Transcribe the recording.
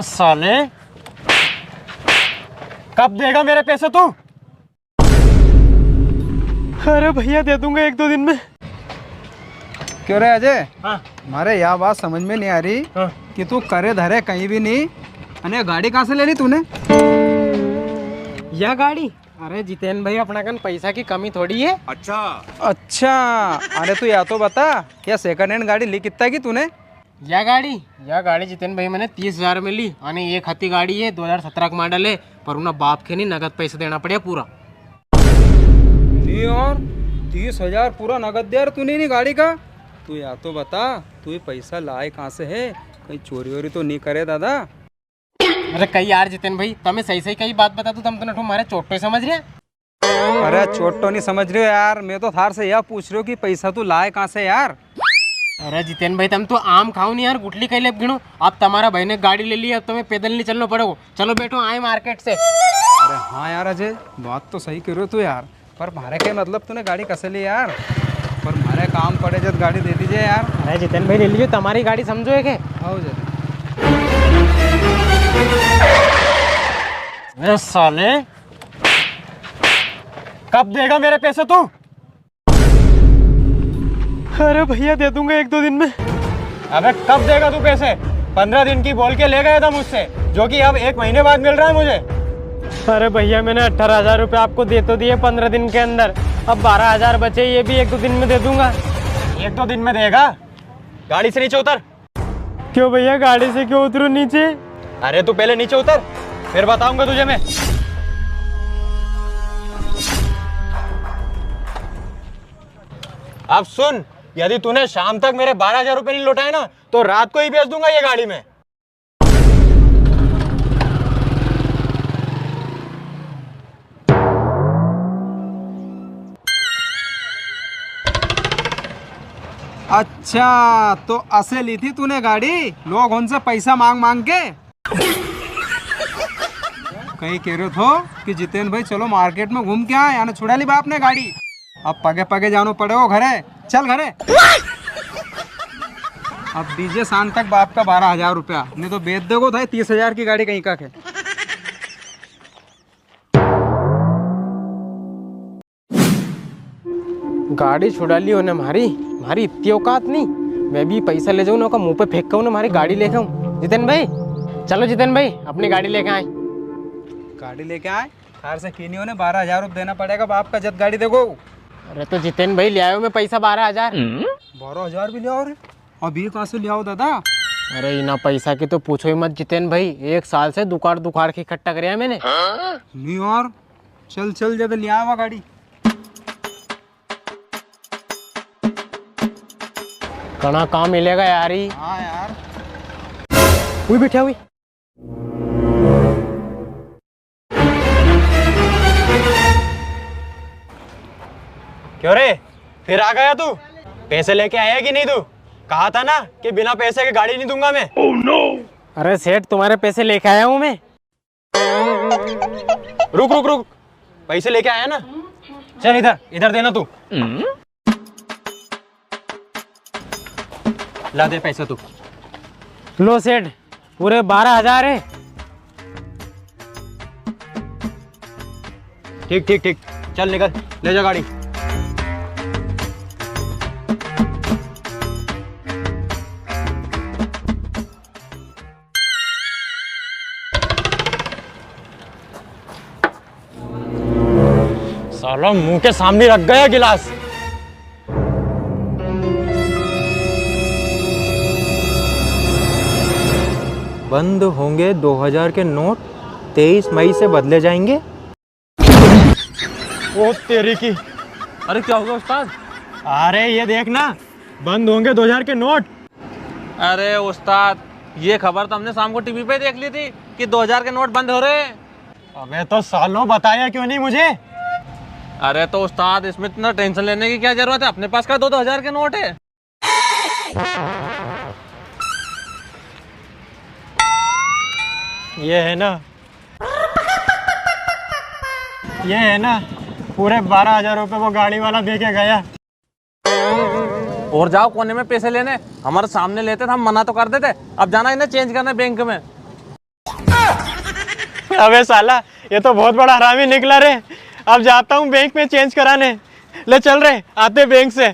साले कब देगा मेरे पैसे तू? अरे भैया दे दूंगा 1-2 दिन में। क्यों रे अजय? हाँ हमारे यह बात समझ में नहीं आ रही हाँ। कि तू करे धरे कहीं भी नहीं। अने गाड़ी कहाँ से ले ली तूने? यह गाड़ी? अरे जितेन भाई अपना कन पैसा की कमी थोड़ी है। अच्छा, अरे तू या तो बता, या सेकंड हैंड गाड़ी ली कितना की तूने? यह गाड़ी जितेन भाई मैंने 30,000 में ली। अने ये खती गाड़ी है 2017 का मॉडल है, पर उन्हें बाप के नहीं नगद पैसे देना पड़े पूरा। नहीं और 30,000 पूरा नगद दे यार तूने नहीं गाड़ी का? तू या तो बता, तू ये पैसा लाए कहाँ से है? कहीं चोरी वोरी तो नहीं करे दादा? अरे कई यार जितेन भाई तमें सही सही कई बात बता तू, तुम तो नठो मारे चोट समझ रहे? अरे चोट तो नहीं समझ रहे हो यार, मैं तो थार से यह पूछ रही हूँ कि पैसा तू लाए कहाँ से यार? अरे जितेन भाई तुम तो आम खाओ नहीं यार, गुटली कई ले गिनो। अब तुम्हारा भाई ने गाड़ी ले ली, अब तुम्हें पैदल नहीं चलना पड़ेगा। चलो बैठो, आए मार्केट से। अरे हाँ यार अजय, बात तो सही कर रहे हो तू यार, पर मारे के मतलब तूने गाड़ी कैसे ली यार? पर मारे काम पड़े जब गाड़ी दे दीजिए यार। अरे जितेन भाई ले लीजिए, तुम्हारी गाड़ी समझो है के? आओ जरा। अरे साले कब देगा मेरे पैसे तू? अरे भैया दे दूंगा 1-2 दिन में। अबे कब देगा तू पैसे? 15 दिन की बोल के ले गया था मुझसे, जो कि अब 1 महीने बाद मिल रहा है मुझे। अरे भैया मैंने 18,000 रुपये आपको दे तो दिए 15 दिन के अंदर, अब 12,000 बचे, ये भी 1-2 दिन में दे दूंगा। 1-2 दिन में देगा? गाड़ी से नीचे उतर। क्यों भैया, गाड़ी से क्यों उतरूं नीचे? अरे तू पहले नीचे उतर, फिर बताऊंगा तुझे मैं। अब सुन, यदि तूने शाम तक मेरे 12,000 रुपए नहीं लौटाए ना, तो रात को ही बेच दूंगा ये गाड़ी में। अच्छा, तो ऐसे ली थी तूने गाड़ी लोग उनसे पैसा मांग मांग के? कहीं कह रहे हो कि जितेन भाई चलो मार्केट में घूम के आए, यानी छुड़ा ली बाप ने गाड़ी, अब पगे पगे जानो पड़ेगा घरे। चल घरे। अब दीजिए शाम तक बाप का 12,000 रुपया, नहीं तो बेच दोगे भाई 30,000 की गाड़ी कहीं का है। गाड़ी छुड़ा ली होने हमारी इतनी औकात नहीं। मैं भी पैसा ले जाऊँ ना, मुंह पे फेंक कर हमारी गाड़ी लेके आऊँ। जितेन भाई चलो, जितेन भाई अपनी गाड़ी लेके आए। गाड़ी लेके आए? कार से कीनी होने 12,000 रुपये देना पड़ेगा बाप का जब गाड़ी देखो। अरे तो जितेन भाई ले आयो मैं पैसा 12,000। 12,000 भी ले आओ रे? अभी कहाँ से ले आओ दादा? अरे इना पैसा की तो पूछो ही मत जितेन भाई, 1 साल से दुकाड़ के इकट्ठा कराया मैंने। नहीं और चल चल जब ले आवा गाड़ी। कहाँ काम मिलेगा यार ही। हाँ यार। हुई बैठा हुई। क्यों रे, फिर आ गया तू? पैसे लेके आया कि नहीं? तू कहा था ना कि बिना पैसे के गाड़ी नहीं दूंगा मैं। Oh, no! अरे सेठ तुम्हारे पैसे लेके आया हूँ मैं। रुक रुक रुक, पैसे लेके आया ना? चल इधर इधर देना तू। ला दे पैसा तू। लो सेठ, पूरे 12,000 है। ठीक ठीक ठीक, चल निकल, ले जा गाड़ी। साला मुंह के सामने रख गया गिलास। बंद होंगे 2,000 के नोट, 23 मई से बदले जाएंगे। ओ तेरी की। अरे क्या होगा उस्ताद? अरे ये देखना, बंद होंगे 2,000 के नोट। अरे उस्ताद, ये खबर तो हमने शाम को टीवी पे देख ली थी कि 2,000 के नोट बंद हो रहे हैं। अबे तो सालों बताया क्यों नहीं मुझे? अरे तो उस्ताद, इसमें इतना टेंशन लेने की क्या जरूरत है, अपने पास का 2,000 के नोट है। ये है ना, ये है ना, पूरे 12,000 रुपए वो गाड़ी वाला दे के गया। और जाओ कोने में पैसे लेने, हमारे सामने लेते थे, हम मना तो कर देते। अब जाना इन्हें चेंज करने बैंक में। अबे साला, ये तो बहुत बड़ा हरामी निकला रे। अब जाता हूँ बैंक में चेंज कराने। ले चल रहे, आते बैंक से।